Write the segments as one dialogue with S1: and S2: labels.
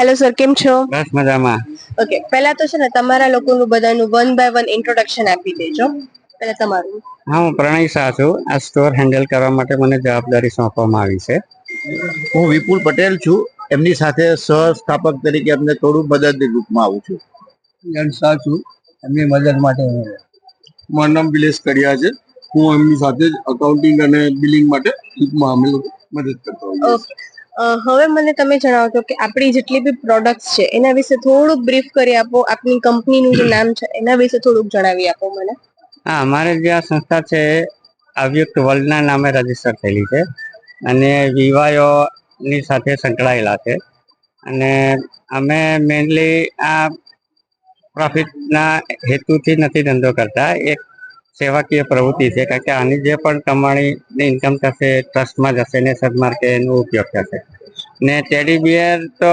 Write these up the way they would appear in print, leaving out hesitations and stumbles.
S1: Hello sir, કેમ છો?
S2: બસ મજામાં.
S1: ઓકે, પહેલા તો છે ને તમારા લોકોનું બધાનું 1 બાય 1 ઇન્ટ્રોડક્શન આપી દેજો. પહેલા તમારું.
S2: હા, હું પ્રણય શાહ છું. આ સ્ટોર હેન્ડલ કરવા માટે મને જવાબદારી સોંપવામાં આવી છે.
S3: હું વિપુલ પટેલ છું. એમની સાથે સહસ્થાપક તરીકે અમને થોડું મદદની રૂપમાં આવું છું.
S4: જન શાહ છું, એમની મદદ માટે.
S5: મારું નામ વિલેશ કડિયા છે. હું એમની સાથે જ અકાઉન્ટિંગ અને બિલિંગ માટે ટૂંકમાં અમે લોકો મદદ કરતા હોઈએ છીએ.
S1: ઓકે, હવે મને તમે જણાવો છો કે આપણી જેટલી બી પ્રોડક્ટ્સ છે એના વિશે થોડુંક બ્રીફ કરી આપો. આપની કંપનીનું જે નામ છે એના વિશે થોડુંક જણાવી આપો મને.
S2: હા, અમારે જે આ સંસ્થા છે અવ્યક્ત વર્લ્ડના નામે રજીસ્ટર થયેલી છે અને વિવાયોની સાથે સંકળાયેલા છે. અને અમે મેઇનલી આ પ્રોફિટના હેતુથી નથી ધંધો કરતા. એક સેવાકીય પ્રવૃત્તિ છે, કારણ કે આની જે પણ કમાણીની ઇન્કમ થશે ટ્રસ્ટમાં જશે ને સદમાર્કે એનો ઉપયોગ થશે. ને ટેડી બિયર તો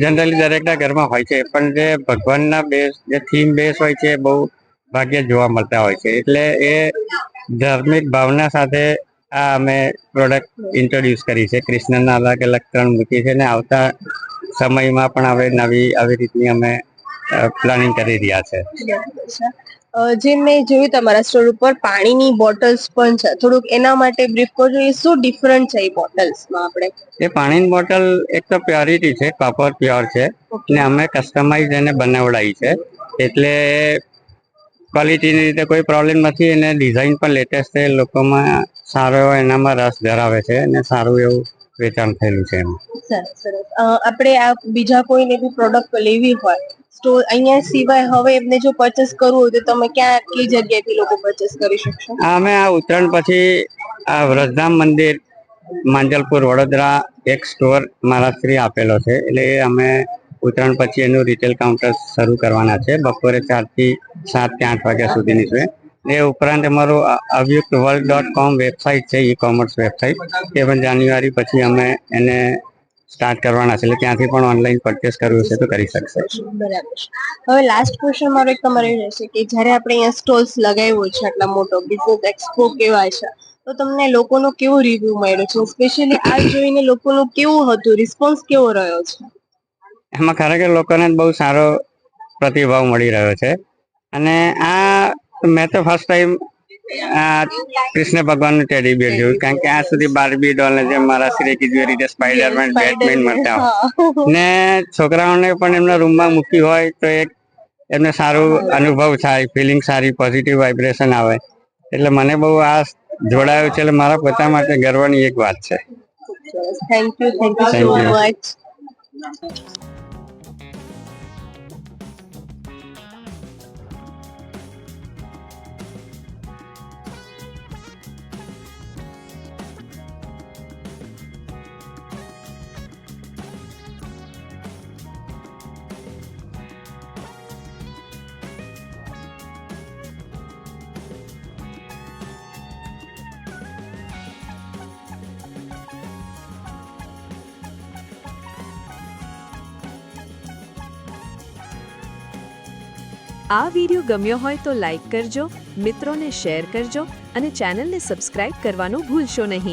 S2: જનરલી દરેકના ઘરમાં હોય છે, પણ જે ભગવાનના બેઝ જે થીમ બેઝ હોય છે એ બહુ ભાગ્યે જોવા મળતા હોય છે. એટલે એ ધાર્મિક ભાવના સાથે આ અમે પ્રોડક્ટ ઇન્ટ્રોડ્યુસ કરી છે. કૃષ્ણના અલગ અલગ 3 મૂર્તિ છે ને આવતા સમયમાં પણ હવે નવી આવી રીતની અમે પ્લાનિંગ કરી રહ્યા છે.
S1: જે મેં જોયું તમારા સ્ટોર ઉપર પાણીની બોટલ્સ પણ છે, થોડુંક એના માટે બ્રીફ કરજો. એ શું ડિફરન્ટ છે એ બોટલ્સમાં આપણે?
S2: એ પાણીની બોટલ એક તો પ્યોરિટી છે, કોપર પ્યોર છે ને અમે કસ્ટમાઇઝ એને બનાવડાવી છે. એટલે ક્વોલિટીની રીતે કોઈ પ્રોબ્લેમ નથી અને ડિઝાઇન પણ લેટેસ્ટ છે. લોકોમાં સારો એવો એનામાં રસ ધરાવે છે અને સારું એવું વેચાણ થયેલું છે એમાં.
S1: સરસ સરસ. આપણે આ બીજા કોઈને બી પ્રોડક્ટ લેવી હોય સ્ટોર અહીંયા સિવાય હવે એમને જો પરચેસ કરવું હોય તો તમે ક્યાં કઈ જગ્યાએથી લોકો પરચેસ કરી શકશો?
S2: અમે આ ઉત્તરાયણ પછી આ વ્રજધામ મંદિર માંજલપુર વડોદરા એક સ્ટોર મારા શ્રી આપેલો છે. એટલે અમે ઉત્તરાયણ પછી એનું રિટેલ કાઉન્ટર શરૂ કરવાના છે. બપોરે 4 થી 7 કે 8 વાગ્યા સુધીની છે. એ ઉપરાંત અમારું avyuktworld.com વેબસાઇટ છે, ઈ કોમર્સ વેબસાઇટ, એ પણ જાન્યુઆરી પછી અમે એને સ્ટાર્ટ કરવાના છે. એટલે ત્યાંથી પણ ઓનલાઈન પરચેસ કરવું છે તો કરી શકશે.
S1: બરાબર. હવે લાસ્ટ ક્વેશ્ચન મારો એક તમારે એ રહેશે કે જ્યારે આપણે અહીંયા સ્ટોલ્સ લગાવ્યો છે, આટલા મોટો બિઝનેસ એક્સપો કહેવાય છે, તો તમને લોકોનો કેવો રિવ્યુ મળ્યો છે? સ્પેશિયલી આ જોઈને લોકોનું કેવું હતું, રિસ્પોન્સ કેવો રહ્યો છે?
S2: એમાં ખરેખર લોકોને બહુ સારો પ્રતિભાવ મળી રહ્યો છે. અને આ મેં તો ફર્સ્ટ ટાઈમ કૃષ્ણ ભગવાનનું ટેડી બિયર જોયું, કારણ કે આ સુધી બાર્બી ડોલ ને જેમ મારા શ્રી કીધું એ રીતે સ્પાઈડરમેન, બેટમેન મળતા હોય ને છોકરાઓને પણ એમના રૂમમાં મૂકી હોય તો એક એમને સારું અનુભવ થાય, ફિલિંગ સારી, પોઝિટિવ વાઇબ્રેશન આવે. એટલે મને બહુ આ જોડાયું છે. એટલે મારા પોતા માટે ગર્વની એક વાત છે.
S1: Thank you so much.
S6: આ વિડીયો ગમ્યો હોય તો લાઈક કરજો, મિત્રોને શેર કરજો અને ચેનલને સબસ્ક્રાઇબ કરવાનું ભૂલશો નહીં.